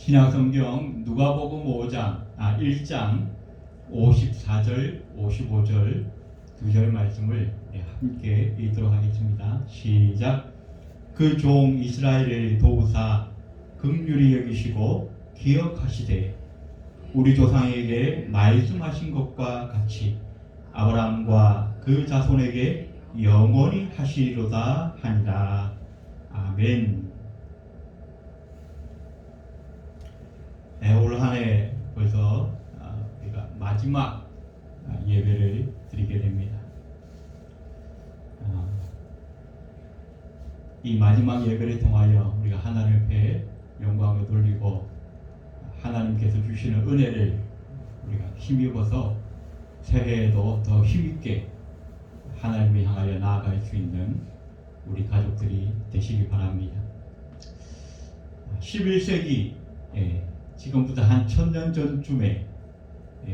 신약성경 누가복음 1장 54절 55절 두 절 말씀을 함께 읽도록 하겠습니다. 시작. 그 종 이스라엘을 도우사 긍휼히 여기시고 기억하시되 우리 조상에게 말씀하신 것과 같이 아브라함과 그 자손에게 영원히 하시리로다 하니라. 아멘. 올 한 해 벌써 우리가 마지막 예배를 드리게 됩니다. 이 마지막 예배를 통하여 우리가 하나님 앞에 영광을 돌리고 하나님께서 주시는 은혜를 우리가 힘입어서 새해에도 더 힘있게 하나님을 향하여 나아갈 수 있는 우리 가족들이 되시기 바랍니다. 11세기 지금부터 한 1000년 전쯤에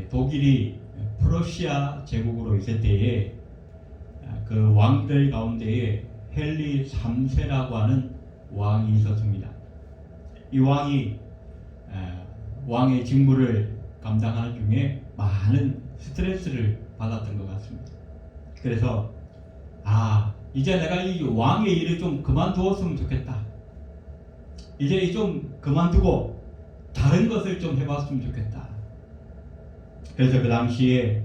독일이 프러시아 제국으로 있을 때에 그 왕들 가운데에 헨리 3세라고 하는 왕이 있었습니다. 이 왕이 왕의 직무를 감당하는 중에 많은 스트레스를 받았던 것 같습니다. 그래서 이제 내가 이 왕의 일을 좀 그만두었으면 좋겠다. 이제 좀 그만두고 다른 것을 좀 해봤으면 좋겠다. 그래서 그 당시에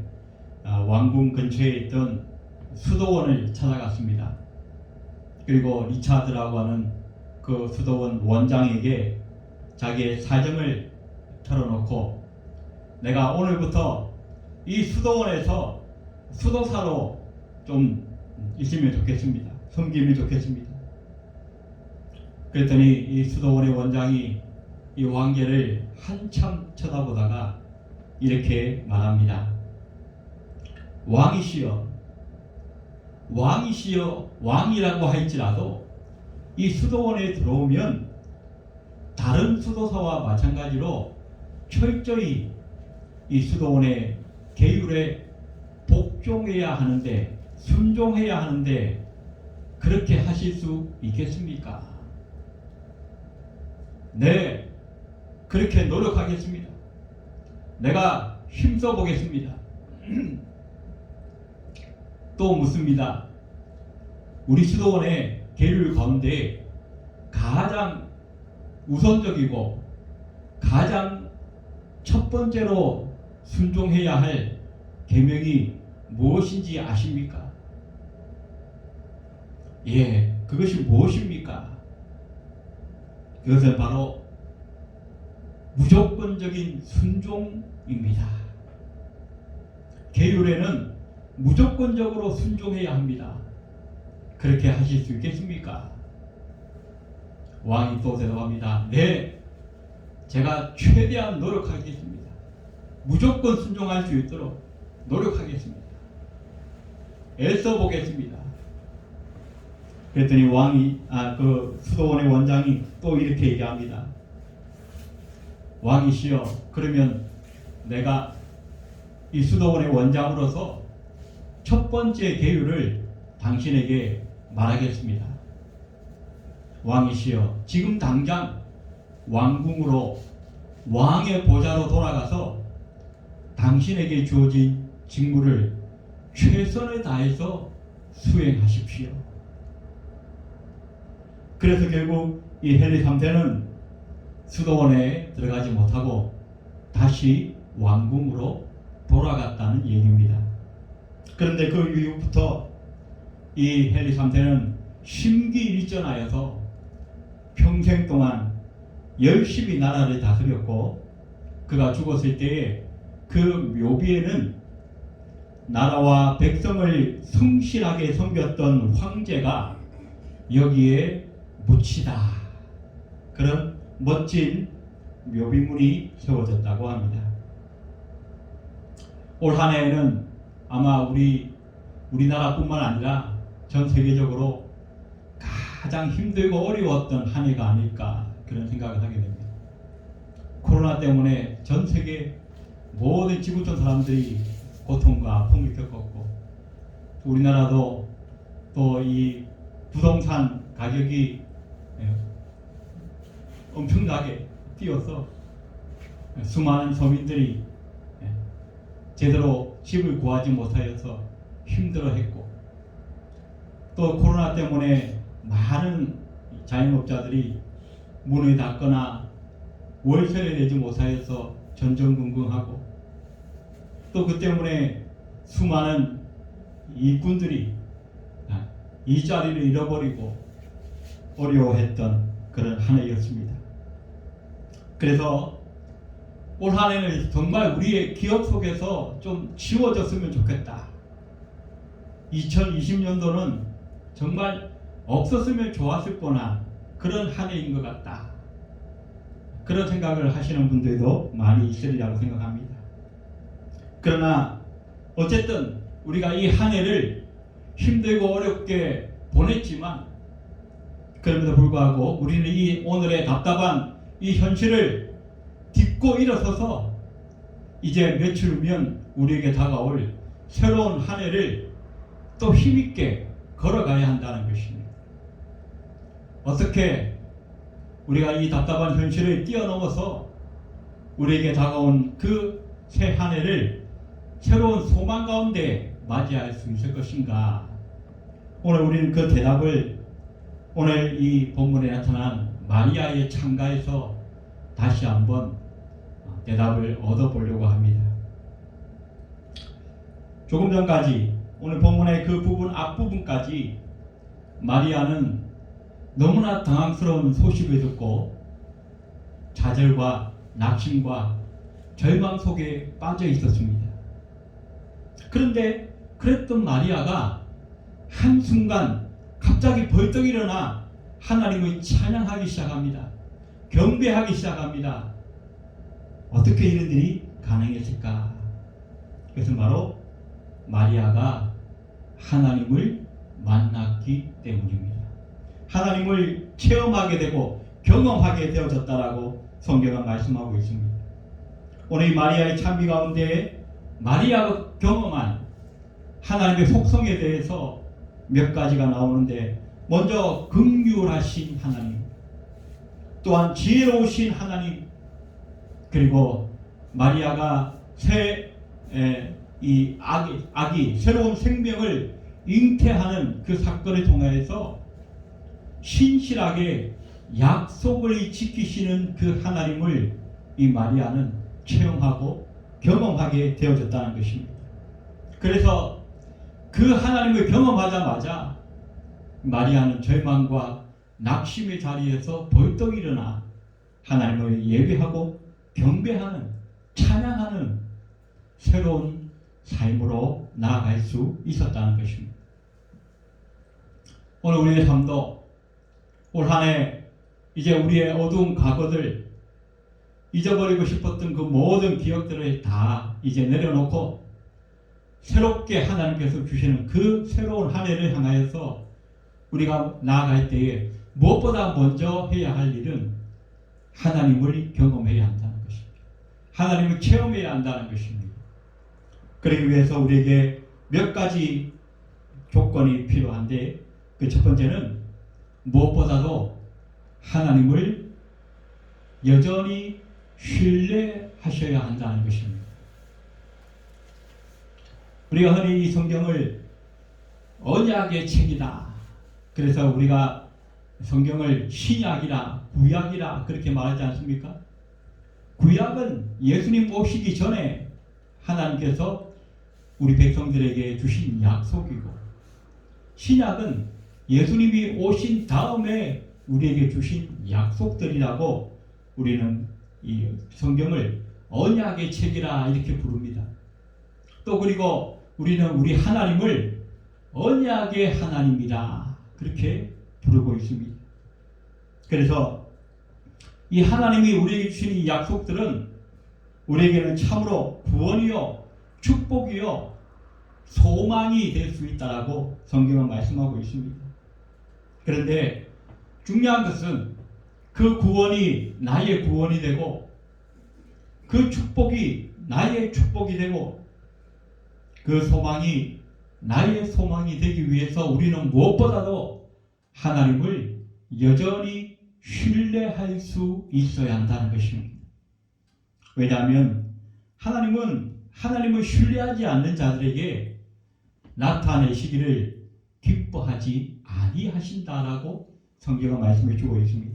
왕궁 근처에 있던 수도원을 찾아갔습니다. 그리고 리차드라고 하는 그 수도원 원장에게 자기의 사정을 털어놓고 내가 오늘부터 이 수도원에서 수도사로 좀 있으면 좋겠습니다. 섬기면 좋겠습니다. 그랬더니 이 수도원의 원장이 이 왕계를 한참 쳐다보다가 이렇게 말합니다. 왕이시여, 왕이라고 할지라도 이 수도원에 들어오면 다른 수도사와 마찬가지로 철저히 이 수도원의 계율에 복종해야 하는데, 순종해야 하는데 그렇게 하실 수 있겠습니까? 네, 그렇게 노력하겠습니다. 내가 힘써 보겠습니다. 또 묻습니다. 우리 수도원의 계율 가운데 가장 우선적이고 가장 첫 번째로 순종해야 할 계명이 무엇인지 아십니까? 예, 그것이 무엇입니까? 그것은 바로 무조건적인 순종입니다. 계율에는 무조건적으로 순종해야 합니다. 그렇게 하실 수 있겠습니까? 왕이 또 대답합니다. 네, 제가 최대한 노력하겠습니다. 무조건 순종할 수 있도록 노력하겠습니다. 애써 보겠습니다. 그랬더니 왕이 그 수도원의 원장이 또 이렇게 얘기합니다. 왕이시여, 그러면 내가 이 수도원의 원장으로서 첫 번째 계율을 당신에게 말하겠습니다. 왕이시여, 지금 당장 왕궁으로 왕의 보좌로 돌아가서 당신에게 주어진 직무를 최선을 다해서 수행하십시오. 그래서 결국 이 헨리 3세는 수도원에 들어가지 못하고 다시 왕궁으로 돌아갔다는 얘기입니다. 그런데 그 이후부터 이 헨리 3세는 심기일전하여서 평생 동안 열심히 나라를 다스렸고, 그가 죽었을 때에 그 묘비에는 나라와 백성을 성실하게 섬겼던 황제가 여기에 묻히다, 그런 멋진 묘비문이 세워졌다고 합니다. 올 한 해에는 아마 우리나라뿐만 아니라 전 세계적으로 가장 힘들고 어려웠던 한 해가 아닐까, 그런 생각을 하게 됩니다. 코로나 때문에 전 세계 모든 지구촌 사람들이 고통과 아픔을 겪었고, 우리나라도 또 이 부동산 가격이 엄청나게 띄어서 수많은 서민들이 제대로 집을 구하지 못하여서 힘들어했고, 또 코로나 때문에 많은 자영업자들이 문을 닫거나 월세를 내지 못하여서 전전긍긍하고, 또 그 때문에 수많은 일꾼들이 일자리를 잃어버리고 어려워했던 그런 한 해였습니다. 그래서 올 한 해는 정말 우리의 기억 속에서 좀 지워졌으면 좋겠다. 2020년도는 정말 없었으면 좋았을 뻔한 그런 한 해인 것 같다. 그런 생각을 하시는 분들도 많이 있으리라고 생각합니다. 그러나 어쨌든 우리가 이 한 해를 힘들고 어렵게 보냈지만, 그럼에도 불구하고 우리는 이 오늘의 답답한 이 현실을 딛고 일어서서 이제 며칠 후면 우리에게 다가올 새로운 한 해를 또 힘있게 걸어가야 한다는 것입니다. 어떻게 우리가 이 답답한 현실을 뛰어넘어서 우리에게 다가온 그 새 한 해를 새로운 소망 가운데 맞이할 수 있을 것인가? 오늘 우리는 그 대답을 오늘 이 본문에 나타난 마리아의 창가에서 다시 한번 대답을 얻어보려고 합니다. 조금 전까지 오늘 본문의 그 부분 앞부분까지 마리아는 너무나 당황스러운 소식을 듣고 좌절과 낙심과 절망 속에 빠져 있었습니다. 그런데 그랬던 마리아가 한순간 갑자기 벌떡 일어나 하나님을 찬양하기 시작합니다. 경배하기 시작합니다. 어떻게 이런 일이 가능했을까? 그것은 바로 마리아가 하나님을 만났기 때문입니다. 하나님을 체험하게 되고 경험하게 되어졌다라고 성경은 말씀하고 있습니다. 오늘 이 마리아의 찬미 가운데 마리아가 경험한 하나님의 속성에 대해서 몇 가지가 나오는데, 먼저 긍휼하신 하나님, 또한 지혜로우신 하나님, 그리고 마리아가 이 아기 새로운 생명을 잉태하는 그 사건을 통해서 신실하게 약속을 지키시는 그 하나님을 이 마리아는 체험하고 경험하게 되어졌다는 것입니다. 그래서 그 하나님을 경험하자마자 마리아는 절망과 낙심의 자리에서 벌떡 일어나 하나님을 예배하고 경배하는, 찬양하는 새로운 삶으로 나아갈 수 있었다는 것입니다. 오늘 우리의 삶도 올 한 해 이제 우리의 어두운 과거들, 잊어버리고 싶었던 그 모든 기억들을 다 이제 내려놓고 새롭게 하나님께서 주시는 그 새로운 한 해를 향하여서 우리가 나아갈 때에 무엇보다 먼저 해야 할 일은 하나님을 경험해야 한다는 것입니다. 하나님을 체험해야 한다는 것입니다. 그러기 위해서 우리에게 몇 가지 조건이 필요한데, 그 첫 번째는 무엇보다도 하나님을 여전히 신뢰하셔야 한다는 것입니다. 우리가 흔히 이 성경을 언약의 책이다, 그래서 우리가 성경을 신약이라 구약이라 그렇게 말하지 않습니까? 구약은 예수님 오시기 전에 하나님께서 우리 백성들에게 주신 약속이고, 신약은 예수님이 오신 다음에 우리에게 주신 약속들이라고 우리는 이 성경을 언약의 책이라 이렇게 부릅니다. 또 그리고 우리는 우리 하나님을 언약의 하나님이라 그렇게 부르고 있습니다. 그래서 이 하나님이 우리에게 주신 이 약속들은 우리에게는 참으로 구원이요, 축복이요, 소망이 될 수 있다라고 성경은 말씀하고 있습니다. 그런데 중요한 것은 그 구원이 나의 구원이 되고, 그 축복이 나의 축복이 되고, 그 소망이 나의 소망이 되기 위해서 우리는 무엇보다도 하나님을 여전히 신뢰할 수 있어야 한다는 것입니다. 왜냐하면 하나님은 하나님을 신뢰하지 않는 자들에게 나타내시기를 기뻐하지 아니하신다라고 성경은 말씀해 주고 있습니다.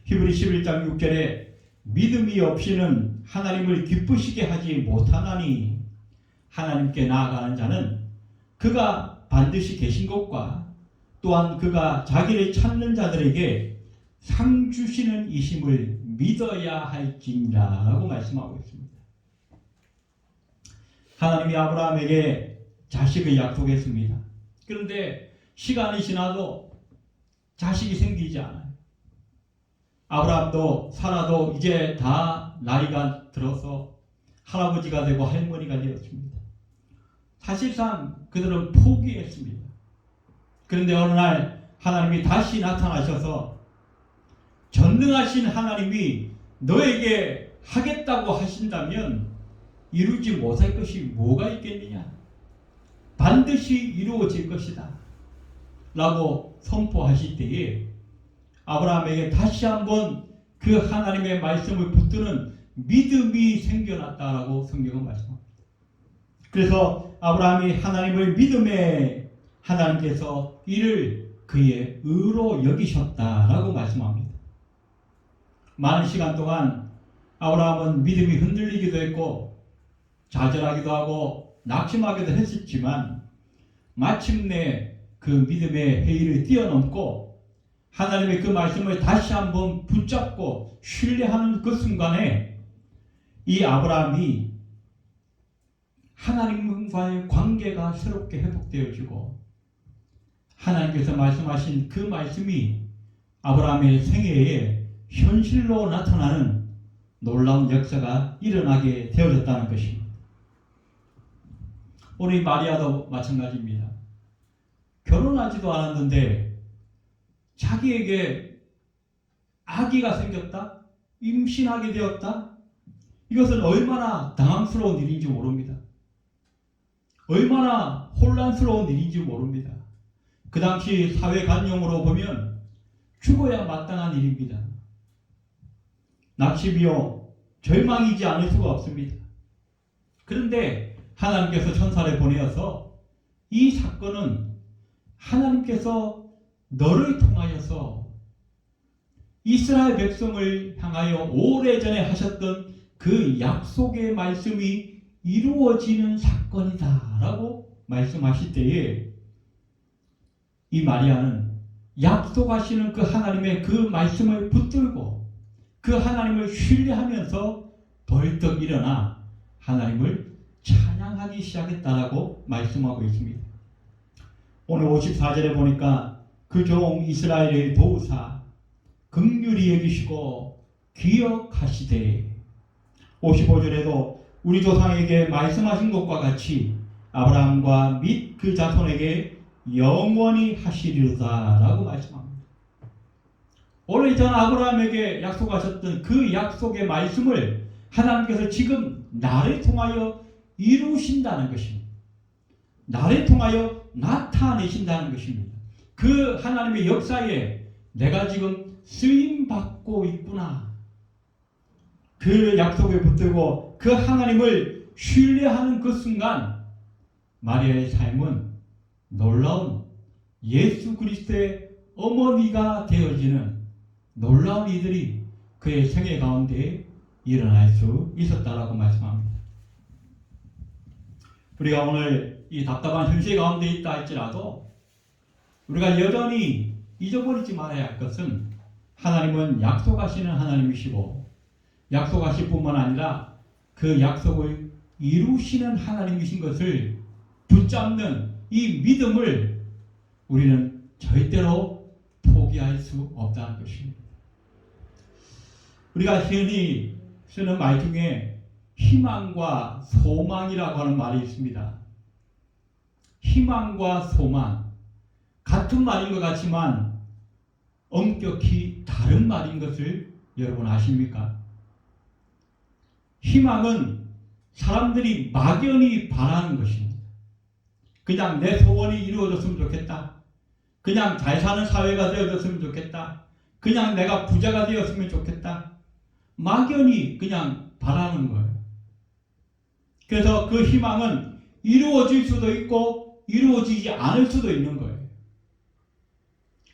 히브리 11장 6절에 믿음이 없이는 하나님을 기쁘시게 하지 못하나니 하나님께 나아가는 자는 그가 반드시 계신 것과 또한 그가 자기를 찾는 자들에게 상 주시는 이심을 믿어야 할지니라 라고 말씀하고 있습니다. 하나님이 아브라함에게 자식을 약속했습니다. 그런데 시간이 지나도 자식이 생기지 않아요. 아브라함도 사라도 이제 다 나이가 들어서 할아버지가 되고 할머니가 되었습니다. 사실상 그들은 포기했습니다. 그런데 어느 날 하나님이 다시 나타나셔서 전능하신 하나님이 너에게 하겠다고 하신다면 이루지 못할 것이 뭐가 있겠느냐? 반드시 이루어질 것이다 라고 선포하실 때에 아브라함에게 다시 한번 그 하나님의 말씀을 붙드는 믿음이 생겨났다라고 성경은 말씀합니다. 그래서 아브라함이 하나님을 믿음에 하나님께서 이를 그의 의로 여기셨다라고 말씀합니다. 많은 시간 동안 아브라함은 믿음이 흔들리기도 했고 좌절하기도 하고 낙심하기도 했었지만 마침내 그 믿음의 회의를 뛰어넘고 하나님의 그 말씀을 다시 한번 붙잡고 신뢰하는 그 순간에 이 아브라함이 하나님과의 관계가 새롭게 회복되어지고 하나님께서 말씀하신 그 말씀이 아브라함의 생애에 현실로 나타나는 놀라운 역사가 일어나게 되어졌다는 것입니다. 우리 마리아도 마찬가지입니다. 결혼하지도 않았는데 자기에게 아기가 생겼다? 임신하게 되었다? 이것은 얼마나 당황스러운 일인지 모릅니다. 얼마나 혼란스러운 일인지 모릅니다. 그 당시 사회관용으로 보면 죽어야 마땅한 일입니다. 낙심이요 절망이지 않을 수가 없습니다. 그런데 하나님께서 천사를 보내어서 이 사건은 하나님께서 너를 통하여서 이스라엘 백성을 향하여 오래전에 하셨던 그 약속의 말씀이 이루어지는 사건이다 라고 말씀하실 때에 이 마리아는 약속하시는 그 하나님의 그 말씀을 붙들고 그 하나님을 신뢰하면서 벌떡 일어나 하나님을 찬양하기 시작했다라고 말씀하고 있습니다. 오늘 54절에 보니까 그 종 이스라엘을 도우사 긍휼히 여기시고 기억하시되 55절에도 우리 조상에게 말씀하신 것과 같이 아브라함과 및 그 자손에게 영원히 하시리로다 라고 말씀합니다. 오래전 아브라함에게 약속하셨던 그 약속의 말씀을 하나님께서 지금 나를 통하여 이루신다는 것입니다. 나를 통하여 나타내신다는 것입니다. 그 하나님의 역사에 내가 지금 쓰임받고 있구나. 그 약속을 붙들고 그 하나님을 신뢰하는 그 순간 마리아의 삶은 놀라운 예수 그리스도의 어머니가 되어지는 놀라운 일들이 그의 생애 가운데 일어날 수 있었다라고 말씀합니다. 우리가 오늘 이 답답한 현실 가운데 있다 할지라도 우리가 여전히 잊어버리지 말아야 할 것은 하나님은 약속하시는 하나님이시고 약속하실 뿐만 아니라 그 약속을 이루시는 하나님이신 것을 붙잡는 이 믿음을 우리는 절대로 포기할 수 없다는 것입니다. 우리가 흔히 쓰는 말 중에 희망과 소망이라고 하는 말이 있습니다. 희망과 소망 같은 말인 것 같지만 엄격히 다른 말인 것을 여러분 아십니까? 희망은 사람들이 막연히 바라는 것입니다. 그냥 내 소원이 이루어졌으면 좋겠다. 그냥 잘 사는 사회가 되어졌으면 좋겠다. 그냥 내가 부자가 되었으면 좋겠다. 막연히 그냥 바라는 거예요. 그래서 그 희망은 이루어질 수도 있고 이루어지지 않을 수도 있는 거예요.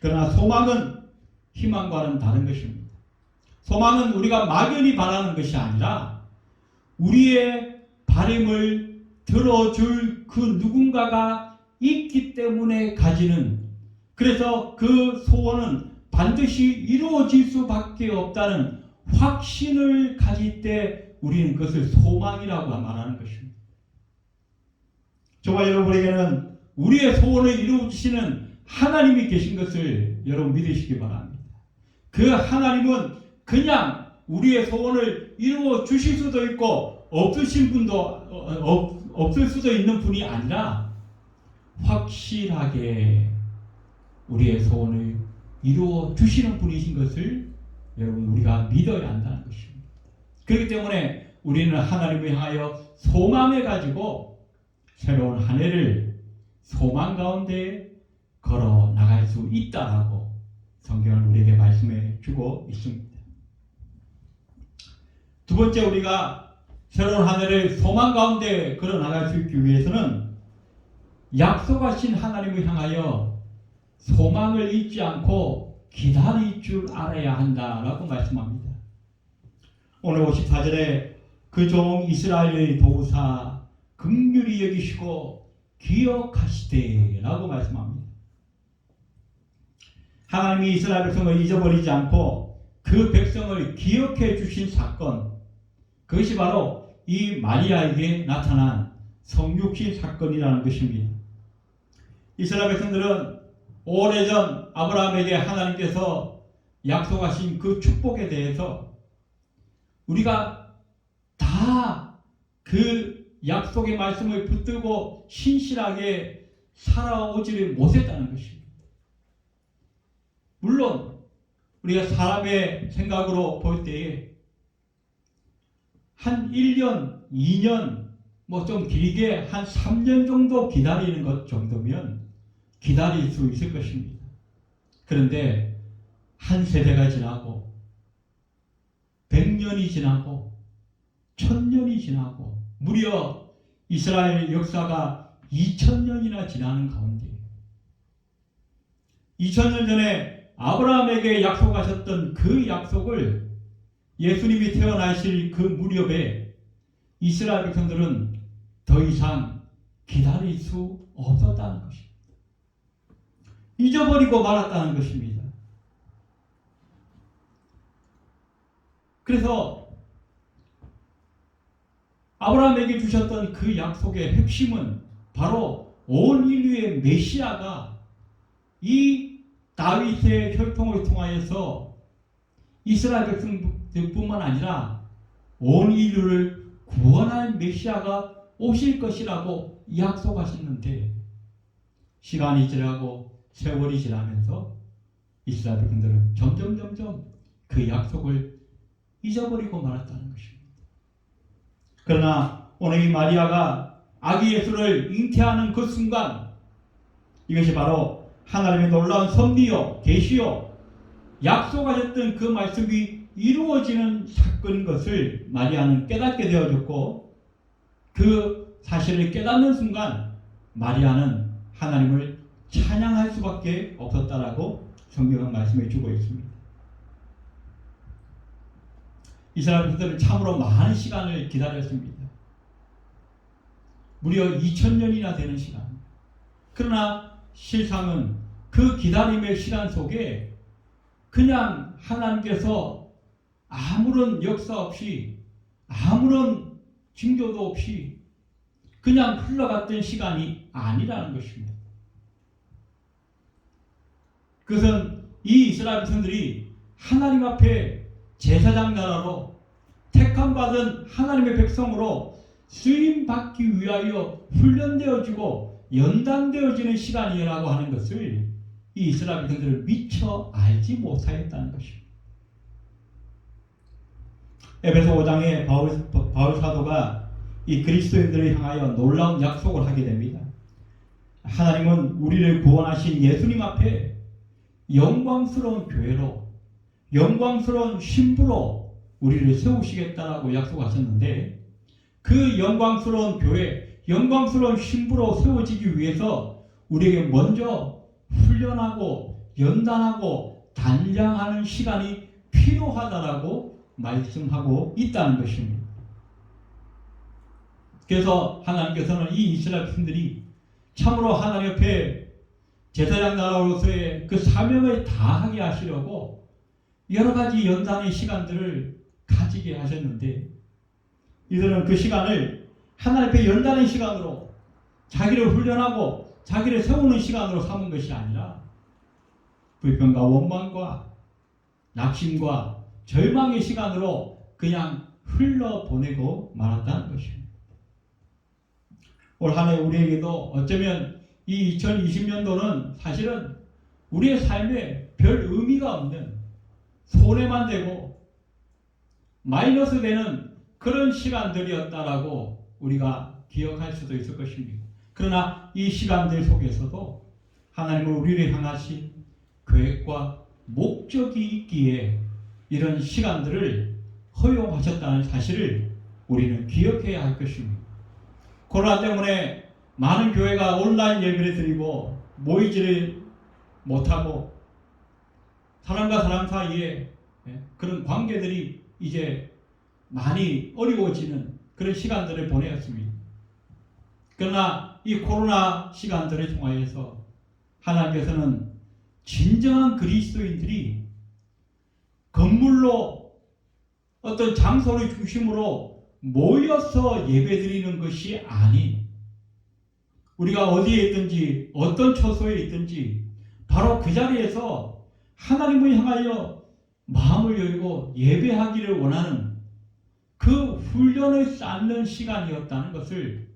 그러나 소망은 희망과는 다른 것입니다. 소망은 우리가 막연히 바라는 것이 아니라 우리의 바람을 들어줄 그 누군가가 있기 때문에 가지는, 그래서 그 소원은 반드시 이루어질 수밖에 없다는 확신을 가질 때 우리는 그것을 소망이라고 말하는 것입니다. 저와 여러분에게는 우리의 소원을 이루어주시는 하나님이 계신 것을 여러분 믿으시기 바랍니다. 그 하나님은 그냥 우리의 소원을 이루어 주실 수도 있고 없으신 분도 없을 수도 있는 분이 아니라 확실하게 우리의 소원을 이루어 주시는 분이신 것을 여러분 우리가 믿어야 한다는 것입니다. 그렇기 때문에 우리는 하나님을 향하여 소망해 가지고 새로운 한 해를 소망 가운데 걸어 나갈 수 있다라고 성경은 우리에게 말씀해 주고 있습니다. 두 번째, 우리가 새로운 한 해를 소망 가운데 걸어 나갈 수 있기 위해서는 약속하신 하나님을 향하여 소망을 잊지 않고 기다릴 줄 알아야 한다라고 말씀합니다. 오늘 54절에 그 종 이스라엘의 도우사 긍휼히 여기시고 기억하시되 라고 말씀합니다. 하나님이 이스라엘 백성을 잊어버리지 않고 그 백성을 기억해 주신 사건, 그것이 바로 이 마리아에게 나타난 성육신 사건이라는 것입니다. 이스라엘 백성들은 오래전 아브라함에게 하나님께서 약속하신 그 축복에 대해서 우리가 다 그 약속의 말씀을 붙들고 신실하게 살아오지를 못했다는 것입니다. 물론 우리가 사람의 생각으로 볼 때에 한 1년, 2년, 뭐 좀 길게 한 3년 정도 기다리는 것 정도면 기다릴 수 있을 것입니다. 그런데 한 세대가 지나고 100년이 지나고 1000년이 지나고 무려 이스라엘 역사가 2000년이나 지나는 가운데 2000년 전에 아브라함에게 약속하셨던 그 약속을 예수님이 태어나실 그 무렵에 이스라엘 백성들은 더 이상 기다릴 수 없었다는 것입니다. 잊어버리고 말았다는 것입니다. 그래서 아브라함에게 주셨던 그 약속의 핵심은 바로 온 인류의 메시아가 이 다윗의 혈통을 통하여서 이스라엘 백성들뿐만 아니라 온 인류를 구원할 메시아가 오실 것이라고 약속하셨는데 시간이 지나고 세월이 지나면서 이스라엘 백성들은 점점 그 약속을 잊어버리고 말았다는 것입니다. 그러나 오늘 이 마리아가 아기 예수를 잉태하는 그 순간 이것이 바로 하나님의 놀라운 섭리요 계시요 약속하셨던 그 말씀이 이루어지는 사건인 것을 마리아는 깨닫게 되어졌고, 그 사실을 깨닫는 순간 마리아는 하나님을 찬양할 수밖에 없었다라고 성경은 말씀해 주고 있습니다. 이스라엘 백성들은 참으로 많은 시간을 기다렸습니다. 무려 2000년이나 되는 시간. 그러나 실상은 그 기다림의 시간 속에 그냥 하나님께서 아무런 역사 없이 아무런 징조도 없이 그냥 흘러갔던 시간이 아니라는 것입니다. 그것은 이 이스라엘 백성들이 하나님 앞에 제사장 나라로 택함받은 하나님의 백성으로 쓰임받기 위하여 훈련되어지고 연단되어지는 시간이라고 하는 것을 이 이스라엘 백성들을 미처 알지 못하였다는 것입니다. 에베소 5장에 바울 사도가 이 그리스도인들을 향하여 놀라운 약속을 하게 됩니다. 하나님은 우리를 구원하신 예수님 앞에 영광스러운 교회로 영광스러운 신부로 우리를 세우시겠다라고 약속하셨는데 그 영광스러운 교회, 영광스러운 신부로 세워지기 위해서 우리에게 먼저 훈련하고 연단하고 단장하는 시간이 필요하다라고 말씀하고 있다는 것입니다. 그래서 하나님께서는 이 이스라엘 백성들이 참으로 하나님 옆에 제사장 나라로서의 그 사명을 다하게 하시려고 여러 가지 연단의 시간들을 가지게 하셨는데 이들은 그 시간을 하나님 앞에 연단의 시간으로 자기를 훈련하고 자기를 세우는 시간으로 삼은 것이 아니라 불평과 원망과 낙심과 절망의 시간으로 그냥 흘러보내고 말았다는 것입니다. 올 한 해 우리에게도 어쩌면 이 2020년도는 사실은 우리의 삶에 별 의미가 없는 손해만 되고 마이너스 되는 그런 시간들이었다라고 우리가 기억할 수도 있을 것입니다. 그러나 이 시간들 속에서도 하나님은 우리를 향하신 계획과 목적이 있기에 이런 시간들을 허용하셨다는 사실을 우리는 기억해야 할 것입니다. 코로나 때문에 많은 교회가 온라인 예배를 드리고 모이지를 못하고 사람과 사람 사이에 그런 관계들이 이제 많이 어려워지는 그런 시간들을 보내었습니다. 그러나 이 코로나 시간들을 통하여서 하나님께서는 진정한 그리스도인들이 건물로 어떤 장소를 중심으로 모여서 예배드리는 것이 아닌 우리가 어디에 있든지 어떤 처소에 있든지 바로 그 자리에서 하나님을 향하여 마음을 열고 예배하기를 원하는 그 훈련을 쌓는 시간이었다는 것을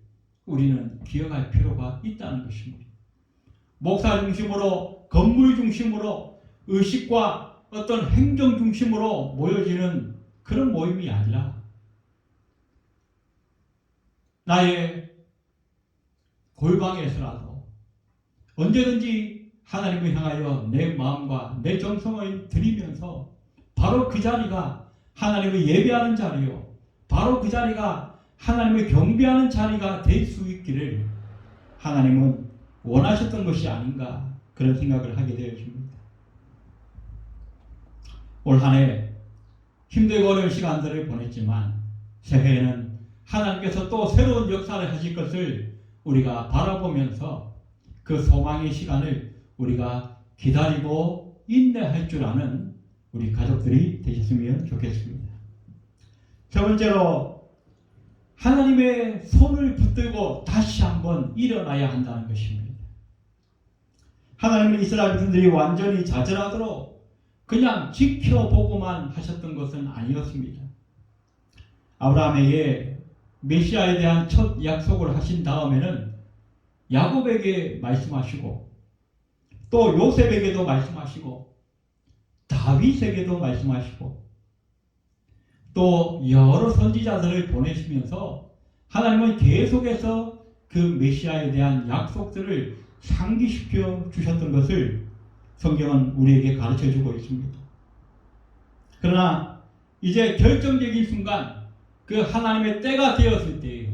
우리는 기억할 필요가 있다는 것입니다. 목사 중심으로 건물 중심으로 의식과 어떤 행정 중심으로 모여지는 그런 모임이 아니라 나의 골방에서라도 언제든지 하나님을 향하여 내 마음과 내 정성을 드리면서 바로 그 자리가 하나님을 예배하는 자리요, 바로 그 자리가 하나님을 경배하는 자리가 될 수 있기를 하나님은 원하셨던 것이 아닌가 그런 생각을 하게 되어집니다. 올 한 해 힘들고 어려운 시간들을 보냈지만 새해에는 하나님께서 또 새로운 역사를 하실 것을 우리가 바라보면서 그 소망의 시간을 우리가 기다리고 인내할 줄 아는 우리 가족들이 되셨으면 좋겠습니다. 첫 번째로 하나님의 손을 붙들고 다시 한번 일어나야 한다는 것입니다. 하나님은 이스라엘 백성들이 완전히 좌절하도록 그냥 지켜보고만 하셨던 것은 아니었습니다. 아브라함에게 메시아에 대한 첫 약속을 하신 다음에는 야곱에게 말씀하시고 또 요셉에게도 말씀하시고 다윗에게도 말씀하시고 또 여러 선지자들을 보내시면서 하나님은 계속해서 그 메시아에 대한 약속들을 상기시켜 주셨던 것을 성경은 우리에게 가르쳐주고 있습니다. 그러나 이제 결정적인 순간 그 하나님의 때가 되었을 때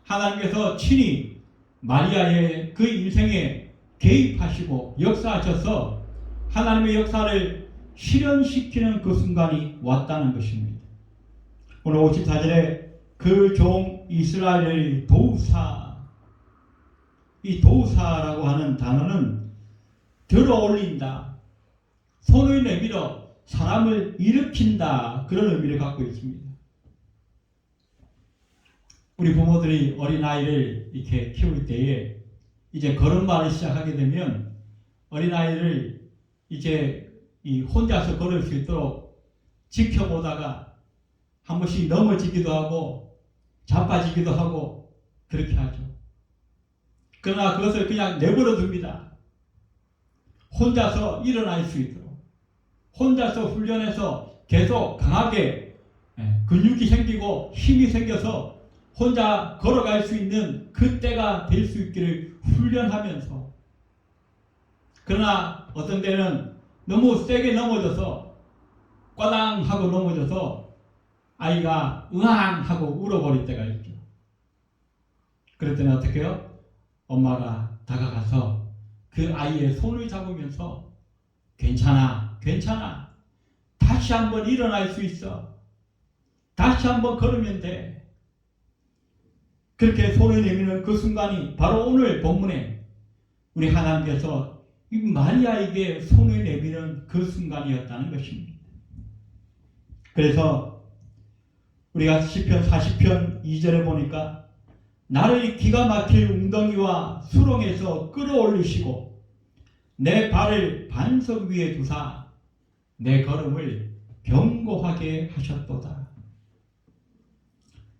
하나님께서 친히 마리아의 그 인생에 개입하시고 역사하셔서 하나님의 역사를 실현시키는 그 순간이 왔다는 것입니다. 오늘 54절에 그 종 이스라엘의 도우사, 이 도우사라고 하는 단어는 들어올린다, 손을 내밀어 사람을 일으킨다, 그런 의미를 갖고 있습니다. 우리 부모들이 어린아이를 이렇게 키울 때에 이제 걸음마를 시작하게 되면 어린아이를 이제 혼자서 걸을 수 있도록 지켜보다가 한 번씩 넘어지기도 하고 자빠지기도 하고 그렇게 하죠. 그러나 그것을 그냥 내버려 둡니다. 혼자서 일어날 수 있도록, 혼자서 훈련해서 계속 강하게 근육이 생기고 힘이 생겨서 혼자 걸어갈 수 있는 그 때가 될 수 있기를 훈련하면서, 그러나 어떤 때는 너무 세게 넘어져서 꽈당 하고 넘어져서 아이가 으앙 하고 울어버릴 때가 있죠. 그랬더니 어떻게 해요? 엄마가 다가가서 그 아이의 손을 잡으면서 괜찮아, 괜찮아. 다시 한번 일어날 수 있어. 다시 한번 걸으면 돼. 그렇게 손을 내미는 그 순간이 바로 오늘 본문에 우리 하나님께서 이 마리아에게 손을 내미는 그 순간이었다는 것입니다. 그래서 우리가 시편 40편 2절에 보니까 나를 기가 막힐 웅덩이와 수렁에서 끌어올리시고 내 발을 반석 위에 두사 내 걸음을 견고하게 하셨도다.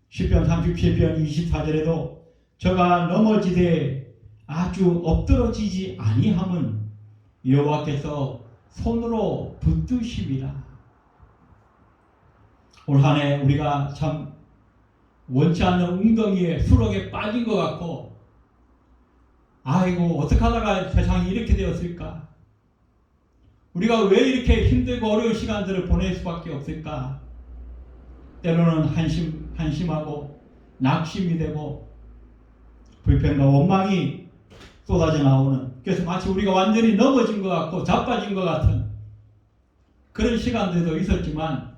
시편 37편 24절에도 저가 넘어지되 아주 엎드러지지 아니함은 여호와께서 손으로 붙드심이라. 올 한 해 우리가 참 원치 않는 웅덩이에 수렁에 빠진 것 같고 아이고 어떻게 하다가 세상이 이렇게 되었을까? 우리가 왜 이렇게 힘들고 어려운 시간들을 보낼 수밖에 없을까? 때로는 한심하고 낙심이 되고 불평과 원망이 쏟아져 나오는, 그래서 마치 우리가 완전히 넘어진 것 같고 자빠진 것 같은 그런 시간들도 있었지만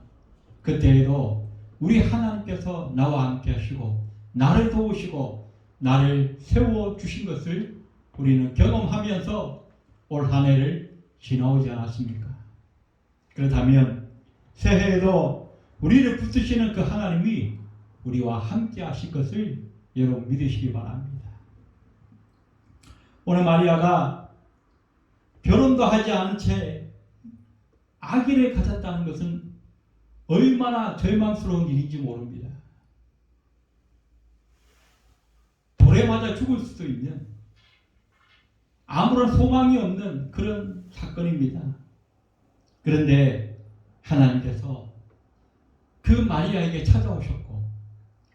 그때에도 우리 하나님께서 나와 함께 하시고 나를 도우시고 나를 세워주신 것을 우리는 경험하면서 올 한 해를 지나오지 않았습니까? 그렇다면 새해에도 우리를 붙드시는 그 하나님이 우리와 함께 하실 것을 여러분 믿으시기 바랍니다. 오늘 마리아가 결혼도 하지 않은 채 아기를 가졌다는 것은 얼마나 절망스러운 일인지 모릅니다. 돌에 맞아 죽을 수도 있는 아무런 소망이 없는 그런 사건입니다. 그런데 하나님께서 그 마리아에게 찾아오셨고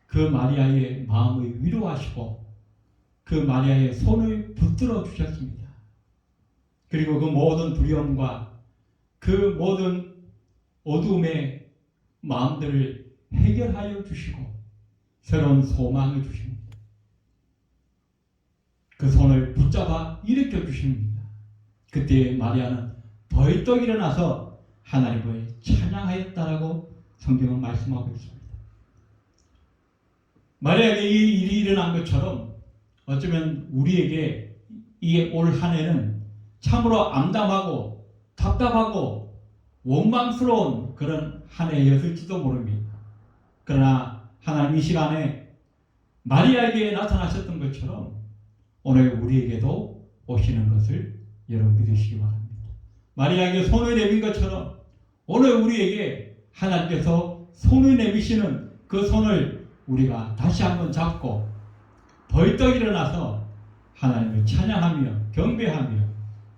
그 마리아의 마음을 위로하시고 그 마리아의 손을 붙들어 주셨습니다. 그리고 그 모든 두려움과 그 모든 어두움의 마음들을 해결하여 주시고 새로운 소망을 주십니다. 그 손을 붙잡아 일으켜 주십니다. 그때 마리아는 벌떡 일어나서 하나님을 찬양하였다라고 성경은 말씀하고 있습니다. 마리아에게 이 일이 일어난 것처럼 어쩌면 우리에게 이 올 한 해는 참으로 암담하고 답답하고 원망스러운 그런 한 해였을지도 모릅니다. 그러나 하나님 이 시간에 마리아에게 나타나셨던 것처럼 오늘 우리에게도 오시는 것을 여러분 믿으시기 바랍니다. 마리아에게 손을 내민 것처럼 오늘 우리에게 하나님께서 손을 내미시는 그 손을 우리가 다시 한번 잡고 벌떡 일어나서 하나님을 찬양하며 경배하며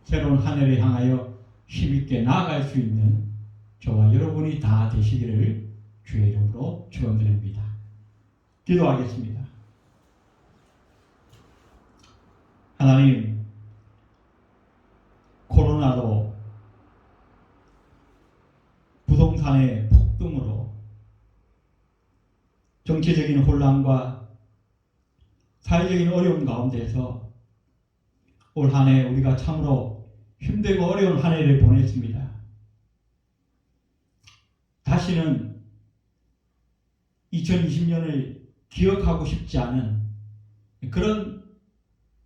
새로운 한 해를 향하여 힘있게 나아갈 수 있는 저와 여러분이 다 되시기를 주의 이름으로 축원드립니다. 기도하겠습니다. 하나님, 코로나로 부동산의 폭등으로 정치적인 혼란과 사회적인 어려움 가운데서 올 한 해 우리가 참으로 힘들고 어려운 한 해를 보냈습니다. 다시는 2020년을 기억하고 싶지 않은 그런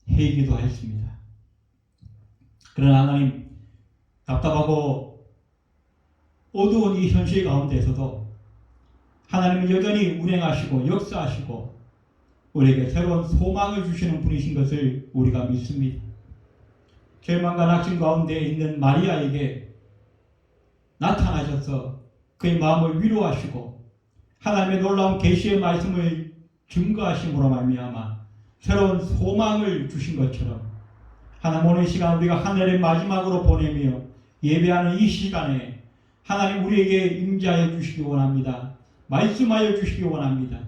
해이기도 했습니다. 그러나 하나님, 답답하고 어두운 이 현실 가운데서도 하나님은 여전히 운행하시고 역사하시고 우리에게 새로운 소망을 주시는 분이신 것을 우리가 믿습니다. 절망과 낙심 가운데 있는 마리아에게 나타나셔서 그의 마음을 위로하시고 하나님의 놀라운 계시의 말씀을 증거하심으로 말미암아 새로운 소망을 주신 것처럼 하나님, 오늘 시간 우리가 한 해를 마지막으로 보내며 예배하는 이 시간에 하나님 우리에게 임재하여 주시기 원합니다. 말씀하여 주시기 원합니다.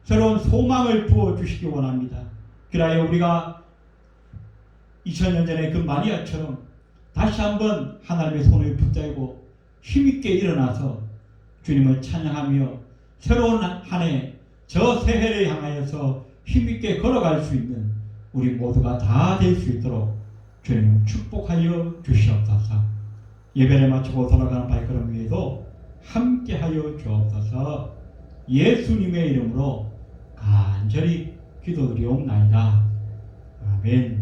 새로운 소망을 부어 주시기 원합니다. 그래야 우리가 2000년 전에 그 마리아처럼 다시 한번 하나님의 손을 붙잡고 힘있게 일어나서 주님을 찬양하며 새로운 한 해, 저 새해를 향하여서 힘있게 걸어갈 수 있는 우리 모두가 다 될 수 있도록 주님 축복하여 주시옵소서. 예배를 마치고 돌아가는 발걸음 위에도 함께하여 주옵소서. 예수님의 이름으로 간절히 기도드리옵나이다. 아멘.